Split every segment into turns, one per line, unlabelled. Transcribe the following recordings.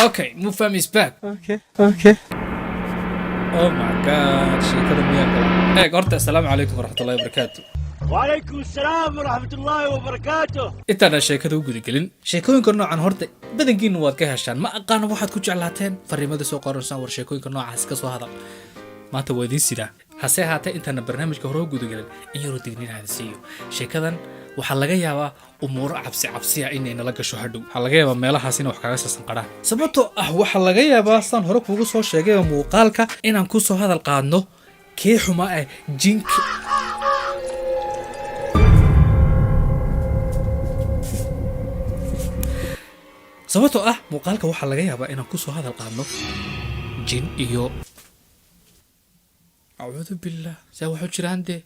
Okay, Mufam is back.
Okay.
Oh my god, sheekada miyaa kala. Horta assalaamu calaykum waraxmatullaahi wabarakaatu.
وعليكم السلام ورحمة الله وبركاته.
intaana sheekada u gudagelin sheekooyinka noocan horta badankiina waad ka heshaan ma aqaano waxaad ku jeclaateen fariimada soo qoransaan war sheekooyinka noocaas ka soo hadal maanta waa idiin sidaa hase ahaatee intaana barnaamijka hore u gudagelin in yaroo digniinaada siiyo sheekadan waxaa laga yaabaa umuuro cabsi inay nala gasho hadhow waxaa laga yaabaa meelahaas inay wax kaga sasan qaraan sababtoo ah waxaa laga yaabaa saan hore kuugu soo sheegay muuqaalka inaan ku soo hadal qaadno kee xumaa ah jinka sababtoo ah muuqaalka waxaa laga yaabaa inaan ku soo hadal qaadno jin iyo acuudu billah saa waxu jiraan dee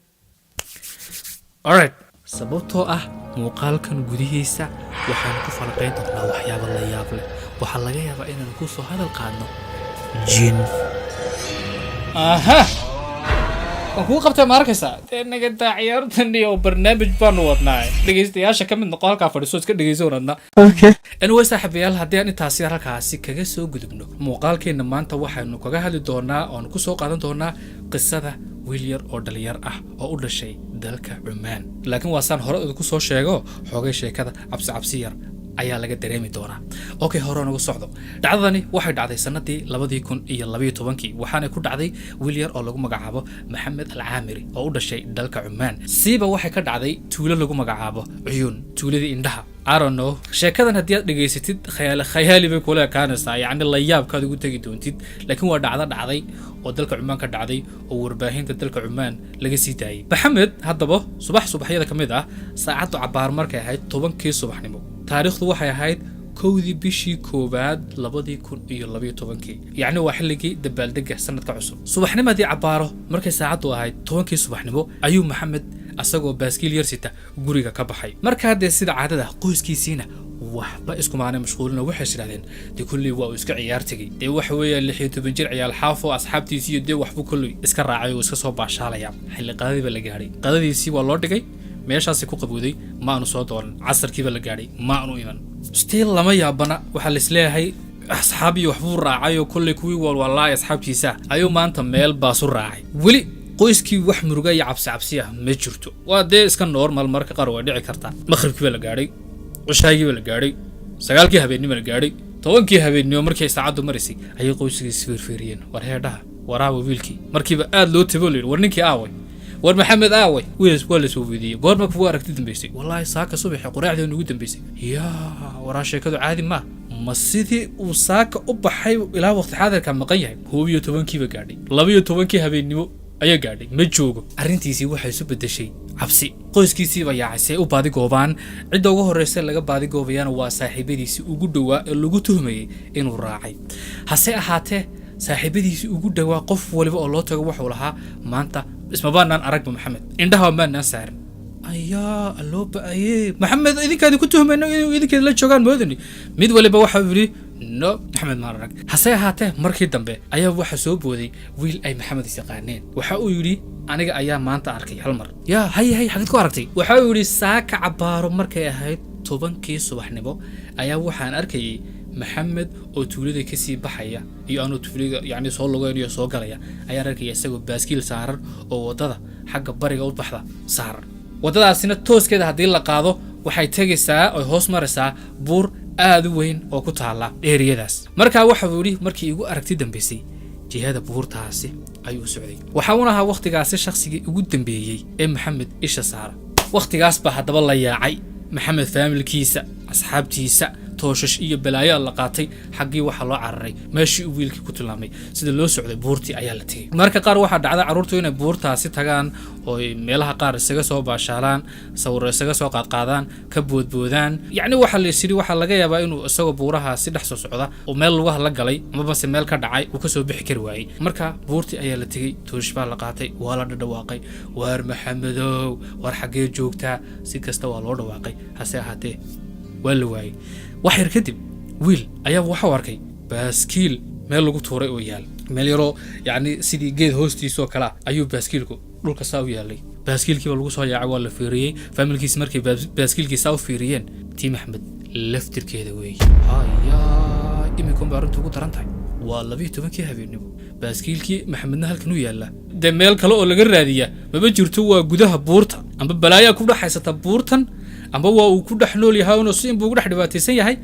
alright sababtoo ah muuqaalkan gudihiisa waxaan ku falqayn doonaa waxyaabo la yaab leh waxaa laga yaabaa inaan ku soo hadal qaadno jin aha وكو قبتها ماركسا تنقى داعيار تنية وبرنامج بانو ودناي دقيست ياشا كمين نقال كافرسوس كدقيسون ودنا أنا ويسا حبيال هدي أني تاسيارا كاسي كاقا سو قدبنو موقال كي نمانتا واحا انو كاقا هالي دونا او نكو سو قادن دونا قصة ويليار او دليار او اودا شي دالكا عمان لكن واسان هورا كو سو شيغو حوغي شيكادا عبسيار ayaa laga dareemi doonaa okay hore nagu socdo dhacdadani waxay dhacday sanadii 2012 waxaana ku dhacday wiil yar oo lagu magacaabo Maxamed Al-Aamiri oo u dhashay dalka Cumaan siiba waxay ka dhacday tuulo lagu magacaabo Cuyuun tuuladii indhaha I don't know sheekadan hadii aad dhageysatid khayaali bay kula kaanaysaa yaani la yaabkaad ugu tagi doontid laakiin waa dhacday oo dalka Cumaan ka dhacday oo warbaahinta dalka Cumaan laga sii daayay Maxamed haddaba subaxyada kamid ah saacadu cabaar markay ahayd 10kii subaxnimo taariikhdu waxay ahayd kowdii bishii koobaad 2012 yacni waa xilligii dabaaldega sanadka cusub subaxnimadii cabaaro markay saacadu ahayd 10kii subaxnimo ayuu Maxamed asagoo baaskiil yar sita guriga ka baxay marka hadee sida caadada qoyskiisiina waxba isku maana mashquulina waxay shiraadeen kulli waa iska ciyaar tagay wax weeye 16 jir ciyaal xaafo asxaabtiisii iyo waxba kulli iska raacay oo iska soo baashaalaya xilli qadadiiba la gaaray qadadiisii waa loo dhigay meeshaas ku qabowday ma aanu soo dooran casarkiiba la gaaray ma aanu iman still lama yaabana waxa la isleeyahay asxaabi waxbu raacay oo kulli kuwii walaalay asxaabtiisa ayuu maanta meel baasu raacay wali qoyskii wax muruga iyo cabsi ma jirto waa dee iska normal marka qaar waa dhici karta maqribkiiba la gaaray cishaagiiba la gaaray 9kii habeenimo la gaaray 10kii habeenimo markay saacadu marisay ayay qoyskiisa fiirfiiriyeen war heedhaha waraawa wiilkii markiiba aad loo taboolay war ninkii aaway war Maxamed aaway wiil wala soo weydiiyay goorma ku aragti dambeysay wallahi saaka subaxii quraacdii ugu dambeysay yaa waraa sheekadu caadi ma sidii uu saaka u baxay ilaa waqti xaadirka maqan yahay 12kii ba gaadhay 12kii habeenimo ayaa gaadhay ma joogo arintiisii waxay isu bedeshay cabsi qoyskiisiiba yaacay u baadi goobaan cid ugu horeysay laga baadi goobayana waa saaxiibadiisii ugu dhawaa ee lagu tuhmayay inuu raacay hase ahaatee saaxiibadiisii ugu dhawaa qof waliba oo loo tago wuxuu lahaa maanta isma baanaan aragba Maxamed indhaha ma naan saarin ayaa alooba ayee Maxamed idinkaadi ku tuhmayno inuu idinkeeda la joogaan moodani mid waliba waxa uu yiri no Maxamed ma arag hase ahaatee markii dambe ayaa waxa soo booday wiil ay Maxamed isaqaaneen waxa uu yiri aniga ayaa maanta arkay hal mar yaa hay xagid ku aragtay waxa uu yiri saaka cabaaro markay ahayd 10kii subaxnimo ayaa waxaan arkay Maxamed oo tuulada ka sii baxaya iyo aanu tuulada yaani soo logaynayo soo galaya ayaa arkay isagoo baaskiil saaran oo wadada xagga bariga u baxda saaran wadadaasina tooskeeda hadii la qaado waxay tagaysaa oo hoos maraysaa buur aad u weyn oo ku taala dheeriyadaas marka waxa uu yiri markii igu aragti dambeysay jihada buurtaasi ayuu socday waxa uu ahaa waqtigaasi shakhsigii ugu dambeeyay ee Maxamed isha saara waqtigaas ba hadaba la yaacay Maxamed familkiisa asxaabtiisa توشش إيه بلايا لقاتي حقي وحلا عرري ماشي ويلك كتلامي سيد لو سعودي بورتي أيالتي مركا قار واحد عدا عرورتو إنه بورتا ستهان أو ميلها قار سجى سو باشالان صور سجى سو قادان كبود بودان يعني وحلا يصير وحلا جاي يبقى إنه سو بورها سيد حسوا سعودا وميل وحلا جلي ما بس ميل كدعي وكسو بحكر واي مركا بورتي أيالتي توش بالقاتي ولا دواقي وار محمدو وار حقي جوكتا سكستا ولا دواقي هسه والواي وحير كدب ويل أيام وحواركي باسكيل ميل لغو توري ويال ميل يرو يعني سيدي جيد هوستي سو كلا أيو باسكيلكو لولك ساو يالي باسكيلكي لغو سو ياعي ولا فيريي فاملكي سمركي باسكيلكي ساو فيريين تيم أحمد لفتر كيدا وي imikun baa arrintu ugu daran tahay waa 12 habeenimo baaskiilkii maxamedna halkan u yaala de meel kale oo laga raadiya maba jirto waa gudaha buurta amba balaaya ku dhaxaysata buurtan amba waa uu ku dhex nool yahay oo si inbuu ugu dhex dhibaataysan yahay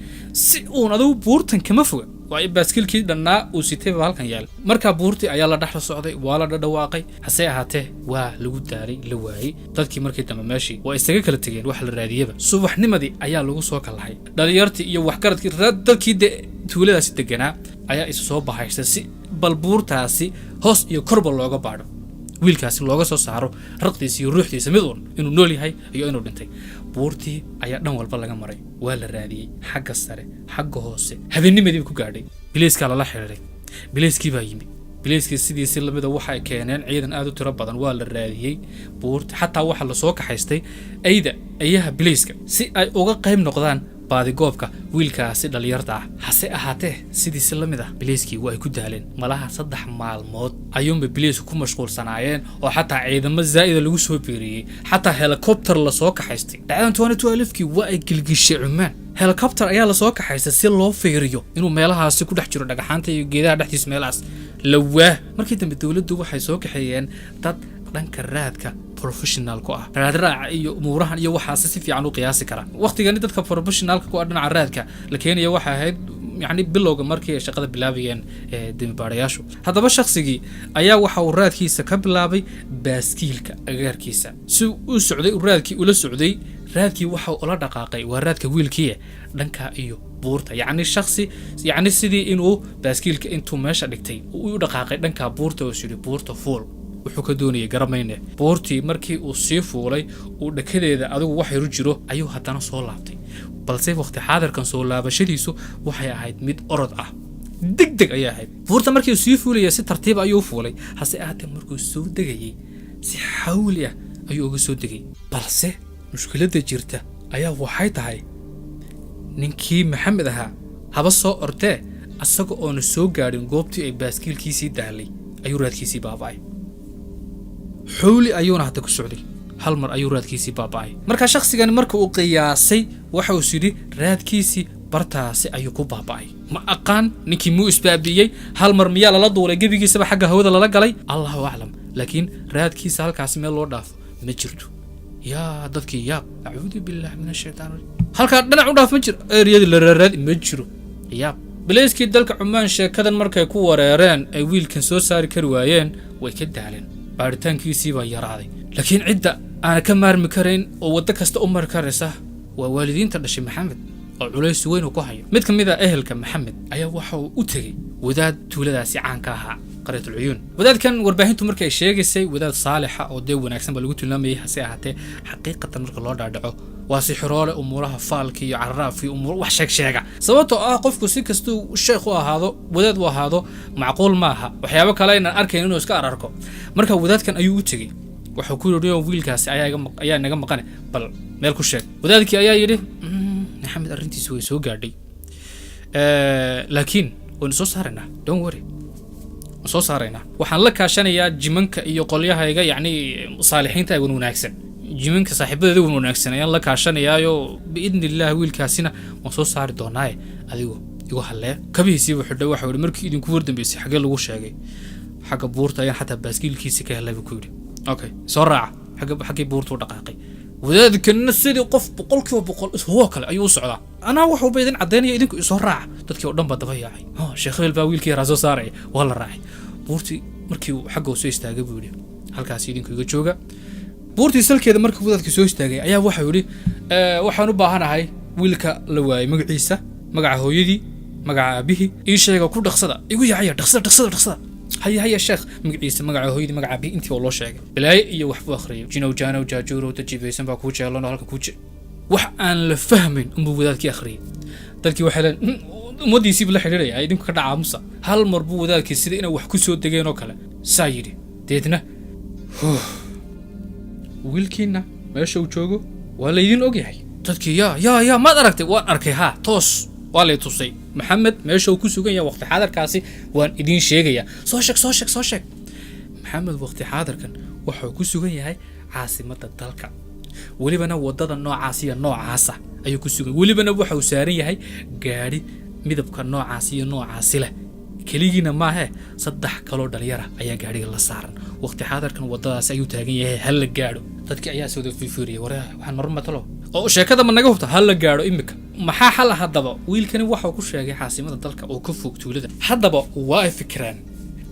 si uun adigu buurtan kama foga waa baaskiilkii dhannaa uu sitay baa halkan yaala markaa buurtii ayaa la dhex la socday waa la dhawaaqay hase ahaatee waa lagu daaray la waayey dadkii markii dambe meeshii waa isaga kala tegeen wax la raadiyaba subaxnimadii ayaa lagu soo kalahay dhalinyartii iyo waxgaradkii dadkii tuuladaasi deganaa ayaa isu soo bahaystay si bal buurtaasi hoos iyo korba looga baadho wiilkaasi looga soo saaro raqdiisa iyo ruuxdiisa mid uun inuu nool yahay iyo inuu dhintay buurtii ayaa dhan walba laga maray waa la raadiyey xagga sare xagga hoose habeennimadii ku gaadhay bileyskaa lala xiriiray bileyskii baa yimi bileyskii sidiisi lamida waxay keeneen ciidan aad u tiro badan waa la raadiyey buurta xataa waxa la soo kaxaystay ayaha bileyska si ay uga qayb noqdaan baadigoobka wiilkaasi dhalinyarta ah hase ahaatee sidiisi lamid ah bileyskii waa ay ku daaleen malaha 3 maalmood ayuunba bileysku ku mashquulsanaayeen oo xataa ciidamo zaa'ida lagu soo beeriyey xataa helicopter la soo kaxaystay dhacdan 2012kii waa ay gilgishay Cumaan helicopter ayaa la soo kaxaystay si loo fiiriyo inuu meelahaasi ku dhex jiro dhagaxaanta iyo geedaha dhexdiisa meelahaas lawaa markii dambe dawladdu waxay soo kaxeeyeen dad dhanka raadka professional ku ah raadraaca iyo umuurahan iyo waxaas si fiican u qiyaasi kara waqtigan dadka professionalka ku ah dhinaca raadka la keenayo waxa ahayd yani bilowga markii ay shaqada bilaabayeen dimibaarayaashu haddaba shakhsigii ayaa waxa uu raadkiisa ka bilaabay baaskiilka agaarkiisa si uu socday raadkii ula socday raadkii waxa uu la dhaqaaqay waa raadka wiilkii dhanka iyo buurta yani shakhsi yani sidii inuu baaskiilka intuu meesha dhigtay uu u dhaqaaqay dhanka buurta oo sidii buurta fuul wuxuu ka doonayay garamayne buurtii markii uu sii fuulay uu dhakadeeda adigu wax yar u jiro ayuu haddana soo laabtay balse waqti xaadirkan soo laabashadiisu waxay ahayd mid orod ah degdeg ayay ahayd buurta markii uu sii fuulayay si tartiib ayuu fuulay hase ahaatee markuu soo degayay si xawli ah ayuu uga soo degay balse mushkiladda jirta ayaa waxay tahay ninkii maxamed ahaa haba soo ortee asaga oona soo gaadhin goobtii ay baaskiilkiisii daalay ayuu raadkiisii baaba'ay xawli ayuuna hadda ku socday hal mar ayuu raadkiisii baaba'ay marka shakhsigani marka uu qiyaasay waxa uu sidhi raadkiisii bartaasi ayuu ku baaba'ay ma aqaan ninkii muu isbaabiyey hal mar miyaa lala duulay gebigiisaba xagga hawada lala galay allahu aclam laakiin raadkiisa halkaasi meel loo dhaafo ma jirto yaa dadkii yaab acuudu billahi min ashaytaan halkaa dhinac u dhaaf ma jiro eeriyadii la raaraad ma jiro yaab bileyskii dalka Cumaan sheekadan markay ku wareereen ay wiilkan soo saari kari waayeen way ka daaleen baaritaankiisii baa yaraaday laakiin cidda aan ka maarmi karayn oo wada kasta u mar karaysa waa waalidiinta dhashay maxamed oo culays weyn ku hayo mid ka mid ah ehelka maxamed ayaa waxa uu u tagay wadaad tuuladaasi caan ka ahaa qaryatul uyuun wadaadkan warbaahintu markay sheegaysay wadaad saalixa oo dee wanaagsan baa lagu tilmaamayay hase ahaatee xaqiiqatan marka loo dhaadhaco waa si xiroole umuuraha faalka iyo carraafki umuur wax sheega sababtoo ah qofku si kastuu sheekh u ahaado wadaad u ahaado macquul ma aha waxyaabo kale inaan arkayn inuu iska ararko marka wadaadkan ayuu u tagay wuxuu ku yiri wiilkaasi ayaa naga maqan bal meel ku sheeg wadaadkii ayaa yiri maxamed arrintiisu way soo gaadhay laakiin waan soo saarnaa don't worry soo saarnaa waxaan la kaashanayaa jimanka iyo qolyahayga yani saalixiinta ay wanaagsan jimanka saaxiibada wanaagsan ayaan la kaashanayaayo biidnillah wiilkaasina waan soo saari doonaa adigu igu halee kabihiisii wuxuu dhaw waxa markii idinku wardambeysay xagee lagu sheegay xagga buurta ayaan xataa baaskiilkiisa ka helay ku yiri okay soo raaca xagee buurtu dhaqaaqay wadaadkana sidii qof 100% isoo kale ayuu socdaa ana wuxuu baydin cadeynaya idinku isoo raaca dadkii oo dhan baa daba yaacay sheekh baa wiilkii raasoo saaray waa la raacay buurtii markii uu xagga soo istaagay buu yiri halkaas idinku iga jooga buurtii salkeeda markii wadaadkii soo istaagay ayaa waxa yiri waxaan u baahanahay wiilka la waayay magaciisa magaca hooyadii magaca abihi ii sheega ku dhaqsada igu yaacay dhaqsada هيا شيخ مقعيس مقع هويدي مقع بي انتي والله شيء بلاي iyo waxba akhriyo jinow jaanow jaajuuro tajibeysan baa ku jeelano halka ku jee wax aan la fahmin umbu wadaadkii akhriyo dadkii waxa la modiisi bila xiriiraya ay idinku ka dhacaa musa hal mar buu wadaadkii sida inay wax ku soo dageen oo kale saayiri deedna wiilkiina meesha uu joogo waa la idin ogyahay dadkii ya ma aragtay waan arkay ha toos waa la tusay maxamed meesha uu ku sugan yahay waqti xaadirkaasi waan idin sheegaya soo sheeg maxamed waqti xaadirkan wuxuu ku sugan yahay caasimadda dalka walibana wadada noocaas ayuu ku sugan walibana waxa uu saaran yahay gaari midabka noocaas iyo noocaas leh kaligiina maahe saddex kaloo dhalinyara ayaa gaadhiga la saaran waqti xaadirkan wadadaas ayuu taagan yahay hal la gaadho dadkii ayaa soo fiiriyay waraa waxaan mar matalo oo sheekada ma naga hubta hal la gaadho imika maxaa xal hadaba wiilkani waxa uu ku sheegay caasimada dalka oo ka fog tuulada hadaba waa ay fikiraan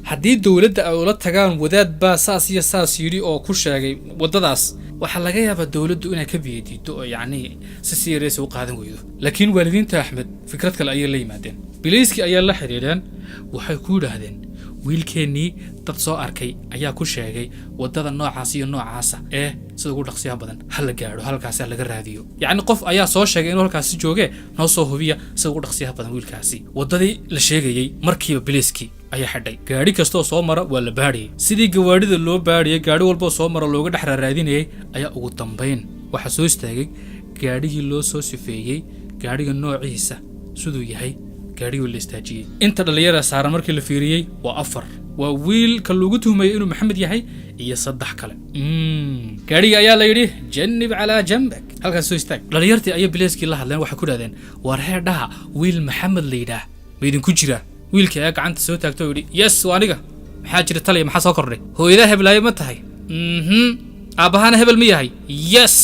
haddii dawladda ay ula tagaan wadaad baa saas iyo saas yiri oo ku sheegay wadadaas waxa laga yaabaa dawladdu inay ka biyadiito oo yacni si serious u qaadan weydo laakiin waalidiinta Axmed fikrad kale ayay la yimaadeen biliiskii ayaa la xiriireen waxay ku yiraahdeen wiilkeennii dad soo arkay ayaa ku sheegay wadada noocaas iyo noocaasa sida ugu dhaqsiyaha badan hal la gaadho halkaas laga raadiyo yacni qof ayaa soo sheegay inuu halkaas jooge noo soo hubiya sida ugu dhaqsiyaha badan wiilkaasi wadadii la sheegayay markiiba biliiskii ayaa xidhay gaadhi kastoo soo mara waa la baadhiyay sidii gawaadhida loo baadhiyay gaadhi walba soo mara looga dhex raadinayay ayaa ugu dambayn waxa soo istaagay gaadhigii loo soo sifeeyay gaadhiga noociisa siduu yahay gaadhigii la istaajiyay inta dhalinyara saaran markii la fiiriyay waa 4 waa wiilka lagu tuhmayay inuu Maxamed yahay iyo 3 kale gaadhiga ayaa la yiri jannib ala jambak halkaas soo istaag dhalinyartii ayaa biliiskii la hadleen waxa ku dhaadeen war heedhaha wiil Maxamed la yiraahdo meedin ku jira wiilka ayaa gacanta soo taagtay oo yiri yes waa aniga maxaa jira taliya maxaa soo kordhay hooyada heblaay ma tahay aabahana hebel ma yahay yes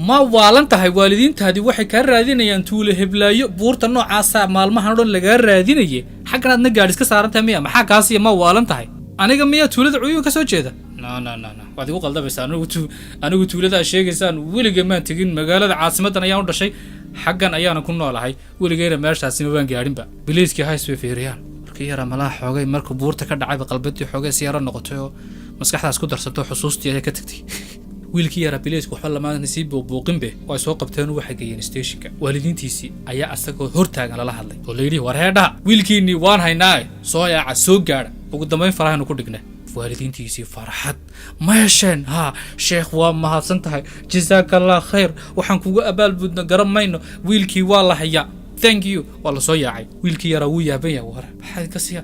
ma waalan tahay waalidiintaadii waxay ka raadinayaan tuule heblaayo buurta noocaas maalmahan dhan laga raadinayay xaqnaadna gaadhi iska saaran tahay miya maxaa kaasi ma waalan tahay aniga miya tuulada cuyuun ka soo jeeda no waad igu qaldabaysaa anigu tuulada sheegaysaan weliga ma tagin magaalada caasimadan ayaan u dhashay xaqan ayaana ku noolahay weligeena meeshaasi ma baan gaadhinba biliiskii haysbay fiiriyaan markii yara malaha xoogay markuu buurta ka dhacay qalbadii xoogay si yara noqotay oo maskaxdaas ku darsato xusuustii ay ka tagtay wiilkii yara biliisku waxa la maadna si buuqinbe way soo qabteen waxa geeyeen stationka waalidiintiisii ayaa asagoo hortaagan la hadlay oo leeyahay war heedha wiilkiini waan haynaa soo yaaca soo gaadha ugu dambeyn farahan ku dhignay waalidiintiisii farxad ma yeesheen sheekh waa mahadsan tahay jazaakallahu khayr waxaan kugu abaalgudna garamayno wiilkii waa la hayaa thank you wala soo yaacay wiilkii yara wuu yaaban yahay war maxay ka siya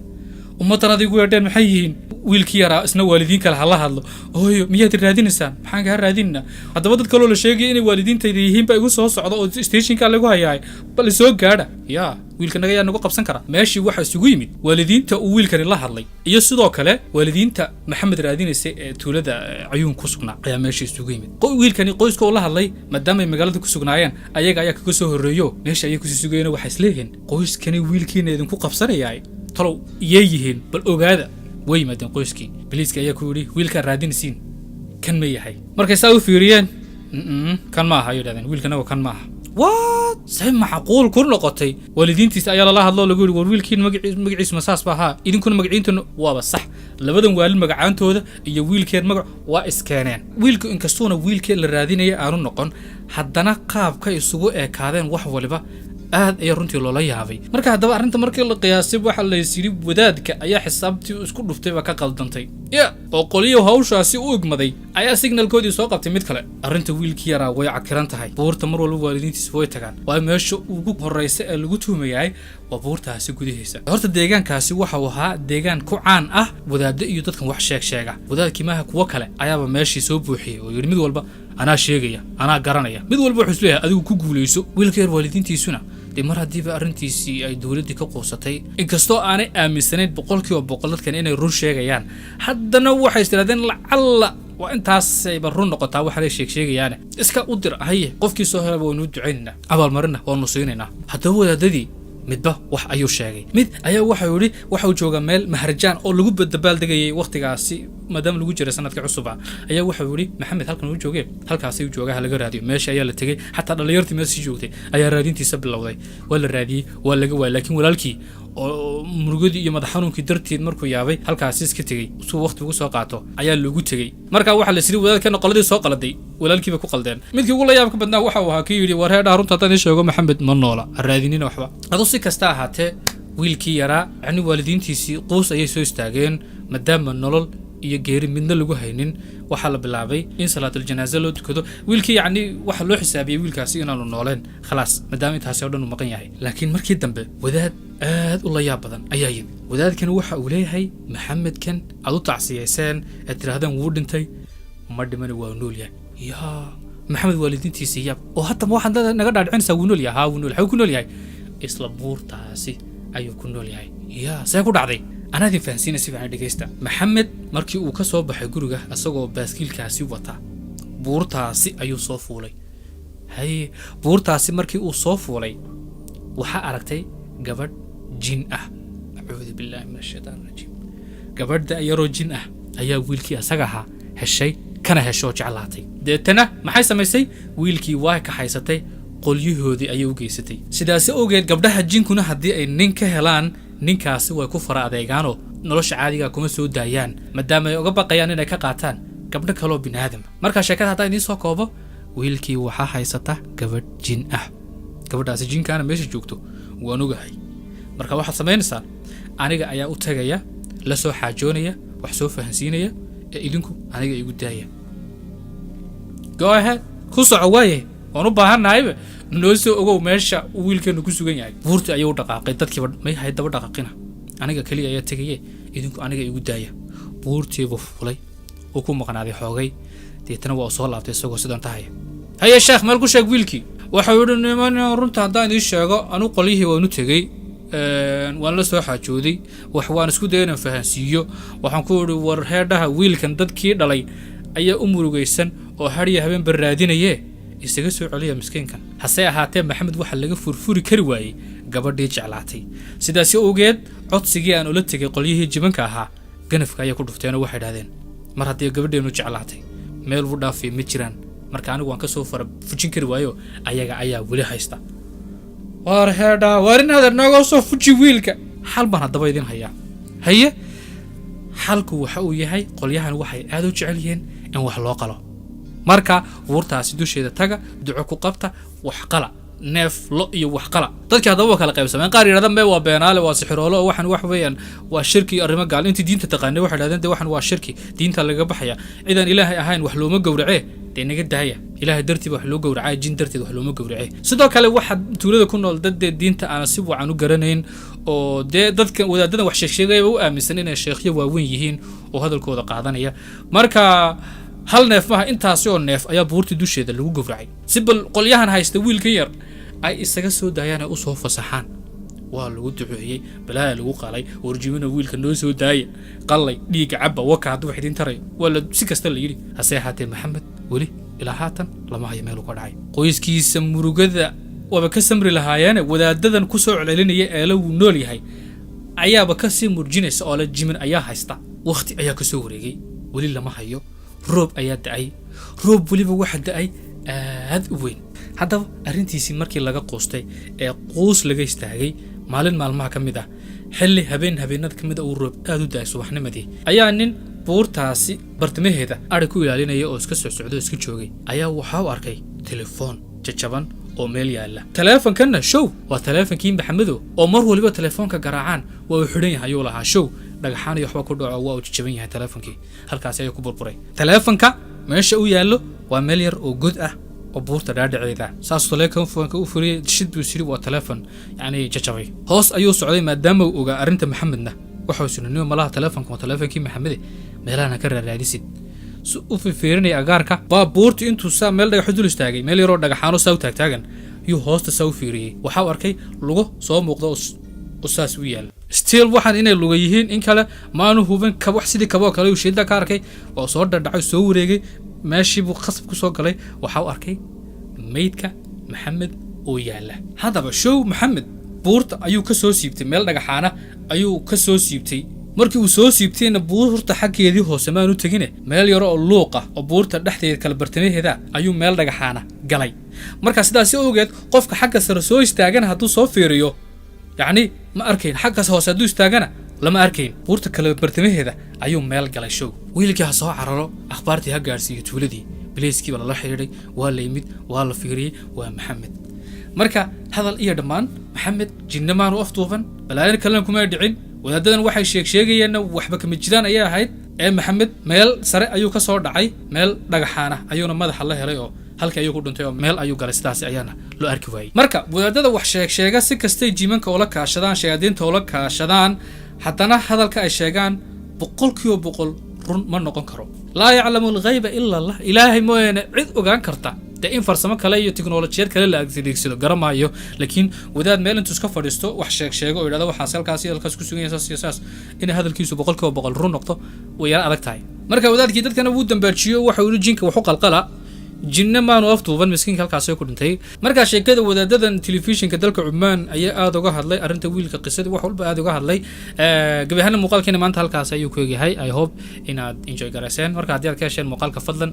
ummadan adigu yeedheen maxay yihiin wiilkii yara isna waalidiin kale hala hadlo ooyo miyaad raadinaysaan maxaan ka raadinna hadaba dad kale oo la sheegay inay waalidiintayda yihiin ba igu soo socdo oo stationka lagu hayaay bal soo gaadha wiilka naga yaa nagu qabsan kara meeshii waxa isugu yimid waalidiinta uu wiilkani la hadlay iyo sidoo kale waalidiinta Maxamed raadinaysa ee tuulada cayuun ku sugnaa ayaa meeshii isugu yimid wiilkani qoyska uu la hadlay maadaama ay magaalada ku sugnaayeen ayaga ayaa kaga soo horeeyo meeshii ay ku sugayeen waxa isleeyihiin qoyskani wiilkiina idin ku qabsanayay talow yeeyihiin bal ogaada way maadeen qoyskii biliiska ayaa ku yiri wiilka raadinaysiin kan ma yahay markay saa u fiiriyeen kan ma aha yidaahdeen wiilkana kan ma aha what say macquul ku noqotay waalidiintiisa ayaa la hadlo lagu yiri war wiilkiin magaciisa masaas ba ha idinkuna magaciinta waaba sax labadan waalid magacaantooda iyo wiilkeen magac waa iskeeneen wiilku inkastoona wiilkeen la raadinayay aanu noqon haddana qaabka isugu eekaadeen wax waliba aad ay runtii loola yaabay marka hadaba arinta markii la qiyaasay waxa la yiri wadaadka ayaa xisaabtii isku dhuftay ka qaldantay oo qoliyo hawshaasi u igmaday ayaa signalkoodii soo qabtay mid kale arinta wiilkii yara way cakiran tahay buurta mar walba waalidiintiisa way tagaan waa meesha ugu horeysa ee lagu tuhmayay waa buurtaasi gudaheesa horta deegaankaasi waxa uu ahaa deegaan ku caan ah wadaadda iyo dadkan wax sheega wadaadkii maaha kuwa kale ayaaba meeshii soo buuxiyay oo yiri mid walba anaa sheegaya anaa garanaya mid walba wuxuu isleeyahay adigu ku guuleyso wiilka yar waalidiintiisuna mar hadiiba arintiisii ay dawladda ka qoosatay inkastoo aanay aaminsanayn 100% dadkan inay run sheegayaan haddana waxay istiraadeen lacalla waa intaas ay run noqotaa waxa ay sheegayaan iska u dir haye qofkii soo helay waynu duceynaa abaal marina waanu siinayna haddaba wadaadadii midba wax ayuu sheegay mid ayaa waxa yiri waxa uu jooga meel maharjaan oo lagu badbaal degayay waqtigaasi maadaama lagu jiray sanadka cusub ayaa waxa yiri Maxamed halkan uu joogay halkaas uu joogaa laga raadiyo meesha ayaa la tagay xataa dhalinyartii meesha joogtay ayaa raadintiisa bilowday waa la raadiyay waa laga waayay laakiin walaalkii oo murugadii iyo madax xanuunkii darteed markuu yaabay halkaas iska tagay soo waqti ugu soo qaato ayaa lagu tagay marka waxa la siri wadaadkana qoladii soo qaladay walaalkiiba ku qaldeen midkii ugu la yaabka badnaa waxa uu ahaa kii yiri war heedha runta tan sheego Maxamed ma noola raadinina waxba adoo si kasta ahaatee wiilkii yara yani waalidiintiisii qoys ayay soo istaageen maadaama nolol iyo geeri midna lagu haynin waxa la bilaabay in salaatul janaaza loo tukado wiilkii yani waxa loo xisaabiyay wiilkaasi inaanu nooleen khalaas maadaama intaas oo dhan uu maqan yahay laakiin markii dambe wadaad aad u la yaab badan ayaa yimid wadaadkan waxa uu leeyahay Maxamed kan aad u tacsiyeyseen ee tiraahdan wuu dhintay ma dhiman waa nool yahay Maxamed waalidiintiisa yaab oo hatta waxaan naga dhaadhicinaysaa wuu nool yahay wuu nool yahay isla buurtaasi ayuu ku nool yahay. yaa see ku dhacday anaa idin fahansiina si fiican dhegeysta. maxamed markii uu ka soo baxay guriga asagoo baaskiilkaasi wata buurtaasi ayuu soo fuulay. haye buurtaasi markii uu soo fuulay waxaa aragtay gabadh jin ah. acuudu billaahi min ashaytaan rajiim. gabadha yaroo jin ah ayaa wiilkii asaga ahaa heshay kana heshoo jeclaatay. deetana maxay samaysay? wiilkii waa ka haysatay qolyahoodii ayay u geysatay. sidaas awgeed gabdhaha jinkuna haddii ay nin ka helaan ninkaasi way ku fara adeegaanoo nolosha caadiga kuma soo daayaan maadaama ay uga baqayaan inay ka qaataan gabdho kaloo biniaadam. markaa sheekada haddaan idiin soo koobo, wiilkii waxaa haysata gabadh jin ah. gabadhaasi jinkaana meesha joogto waan ogahay. marka waxaad samaynaysaa, aniga ayaa u tagaya, la soo xaajoonaya, wax soo fahansiinaya, ee idinku aniga igu daaya. go ahead, ku soco waaye, waan u baahannahayba noo soo ogow meesha uu wiilkeenu ku sugan yahay. buurtii ayuu dhaqaaqay, dadkiiba may hay daba dhaqaaqina, aniga kaliya ayaa tegaye, idinku aniga igu daaya. buurtiibuu fulay uu ku maqnaaday xoogay, deetana waa soo laabtay isagoo sidan tahaya. haye sheekh, meel ku sheeg wiilkii. waxau yidhi niman runta haddaan idiin sheego, anu qolyihii waanu tegey, waan la soo xaajooday, wax waan isku daya inaan fahansiiyo. waxaan ku idhi war heedhaha wiilkan dadkii dhalay ayaa u murugaysan oo hadhiya habeen barraadinaye, isaga soo celiya miskiinkan. hase ahaatee maxamed waxa laga furfuri kari waayey gabadhii jeclaatay. sidaasi awgeed codsigii aan ula tegay qolyihii jibanka ahaa ganafka ayaa ku dhufteenoo waxay dhahdeen mar haddii gabadheenu jeclaatay meel u dhaafay ma jiraan. marka anigu waan ka soo fara fujin kari waayo ayaga ayaa weli haysta. war heedha war inaad nooga soo fuji wiilka. xal baan haddaba idin hayaa. haye xalku waxa uu yahay qolyahan waxay aad u jecel yihiin in wax loo qalo. marka buurtaasi dusheeda taga, duco ku qabta, wax qala, neef lo iyo wax qala. dadkii haddaba waa kala qaybsameen. qaar yidhahdaan mee waa beenaale, waa sixiroolo, oo waxan wax weeyaan waa shirki arrimo gaal. intii diinta taqaanay waxay dhahdeen de waxan waa shirki, diinta laga baxaya, cidaan ilaahay ahayn wax looma gowracee, dee naga daaya. ilaahay dartiiba wax loo gowracaa, jin darteed wax looma gowracee. sidoo kale waxa tuulada ku nool dad diinta aan si wacan u garanayn oo dee dadka wadaadada wax sheegaya u aaminsan inay sheekhyo waaweyn yihiin oo hadalkooda qaadanaya. marka hal neef maaha, intaasi oo neef ayaa buurtii dusheeda lagu gowracay. si bal qolyahan haysta wiilkan yar ay isaga soo daayaan ay u soo fasaxaan. waa lagu duceeyey, balaa lagu qalay, warjimina wiilka noo soo daaya, qallay, dhiiga cabba, waka hadduu wax idin taray, waa si kasta la yidhi. hase ahaatee maxamed weli ilaa haatan lama hayo meel uu ka dhacay. qoyskiisa murugada waaba ka samri lahaayeene wadaadadan ku soo celinaya eela wuu nool yahay ayaaba ka sii murjinaysa oo la jimin ayaa haysta. wakhti ayaa ka soo wareegay, weli lama hayo. roob ayaa da'ay, roob weliba waxa da'ay aad u weyn. haddaba arrintiisii markii laga quustay ee quus laga istaagay, maalin maalmaha ka mid ah, xilli habeenada ka mid ah uu roob aad u da'ay subaxnimadii, ayaa nin buurtaasi bartamaheeda ari ku ilaalinaya oo iska soo socdo iska joogay ayaa waxaa u arkay telefoon jajaban oo meel yaala. teleefankanna show waa teleefankii maxamedo oo mar waliba teleefoonka garaacaan waa uu xidhan yahay ayuu lahaa. show dhagaxaan iyo waxba ku dhaco waa uu jajaban yahay teleefankii, halkaasi ayuu ku burburay. teleefanka meesha uu yaallo waa meel yar oo god ah oo buurta dhaadhaceeda. saas teleefanka u furiyay shid buu siri waa teleefon yacni jajabay. hoos ayuu socday maadaama uu ogaa arrinta maxamedna. waxau sinanimo malaha teleefanka waa teleefankii maxamede, meelahana ka raaraadisid. si u fiirinaya agaarka baa buurtu intuu saa meel dhagax dul istaagay, meel yaroo dhagaxaano saa u taagtaagan yuu hoosta saa u fiiriyey. waxaa u arkay lugo soo muuqda oo saas u yaala. still waxaan inay luga yihiin in kale maanu hubin. wax sidii kaboo kale uu shiida ka arkay, waa soo dhadhacay, soo wareegay, meeshii buu khasab ku soo galay. waxaa u arkay maydka maxamed oo yaala. haddaba show maxamed buurta ayuu ka soo siibtay, meel dhagaxaana ayuu ka soo siibtay. markii uu soo siibtayna buurta xaggeedii hoose maanu tegine meel yaro oo luuqa oo buurta dhexdeeda kala bartamaheeda ayuu meel dhagaxaana galay. marka sidaas awgeed qofka xagga sare soo istaagana hadduu soo fiiriyo yacni ma arkayn, xaggaas hoose hadduu istaagana lama arkayn. buurta kala bartamaheeda ayuu meel galay. show wiilkii ha soo cararo, akhbaartii ha gaadhsiiyo tuuladii. bileyskiiba lala xidhiidhay, waa la yimid, waa la fiiriyey, waa maxamed. marka hadal iyo dhammaan maxamed jinna maanu afduufan, balaayan kalena kuma dhicin. wadaadadan waxay sheegayeenna waxba kama jiraan ayay ahayd. ee maxamed meel sare ayuu ka soo dhacay, meel dhagaxaana ayuuna madaxa la helay oo halkii ayuu ku dhuntay oo meel ayuu galay. sidaas ayaana loo arki waayey. marka wadaadada wax sheega si kastay jiimanka ula kaashadaan, shayaadiinta ula kaashadaan, haddana hadalka ay sheegaan 100% run ma noqon karo. laa yaclamu alghayba ila allah, ilaahay mooyaane cid ogaan karta de in farsamo kale iyo teknolojiyad kale la adeegsado garamayo laakiin wadaad meel intuu iska fadhiisto wax sheego oo yiraahdo waxaas halkaas ku sugan yahay saas in hadalkiisu 100% run noqdo way yar adag tahay marka wadaadkii dadkana wuu dambajiyo waxa uu jinka wuxuu qalqala jinna maanu aftuuban miskiinka halkaas ay ku dhintay marka sheekada wadaadadan telefishinka dalka Cumaan ayaa aad uga hadlay arinta wiilka qisada wax walba aad uga hadlay gabadhana muuqaalkeena maanta halkaas ayuu ku eegyahay I hope inaad enjoy garayseen marka haddii aad ka hesheen muuqaalka fadlan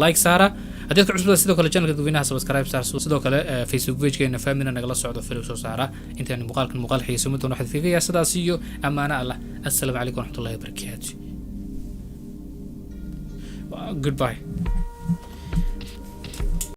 like saara haddii aad ku cusubtahay sidoo kale channelka dadweynaha subscribe saar sidoo kale Facebook page-keena family nagala socdo follow soo saara intaan muuqaal xiiso mid doona xidhiidhiga sidaas iyo amaana Allah assalamu alaykum wa rahmatullahi wa barakatuh goodbye